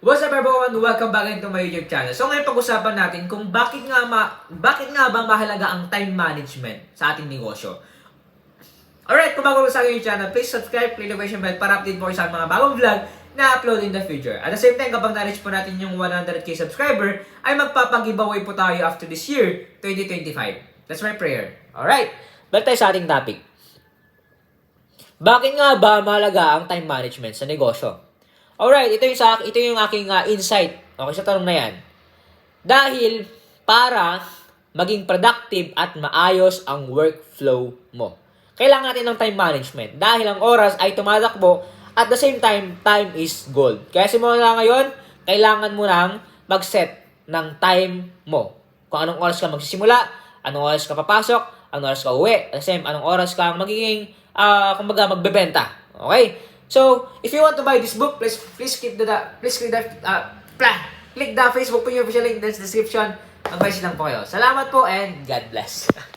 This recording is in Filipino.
What's up everyone? Welcome back into my YouTube channel. So ngayon pag-usapan natin kung bakit nga ba mahalaga ang time management sa ating negosyo. Alright, kung bago sa aking channel, please subscribe, click the notification bell para update mo kayo sa mga bagong vlog na upload in the future. At the same time, kapag na-reach po natin yung 100k subscriber, ay magpapag-giveaway po tayo after this year, 2025. That's my prayer. Alright, balik tayo sa ating topic. Bakit nga ba mahalaga ang time management sa negosyo? Alright, ito yung aking insight. Okay, sa tanong na yan. Dahil para maging productive at maayos ang workflow mo. Kailangan natin ng time management. Dahil ang oras ay tumatakbo at the same time, time is gold. Kaya simula ngayon, kailangan mo nang mag-set ng time mo. Kung anong oras ka magsisimula, anong oras ka papasok, anong oras ka uwi, at the same, anong oras ka magiging, kumbaga, magbebenta. Okay? So, if you want to buy this book, please click the Facebook po yung official link in the description. Mag-buy lang po kayo. Salamat po and God bless.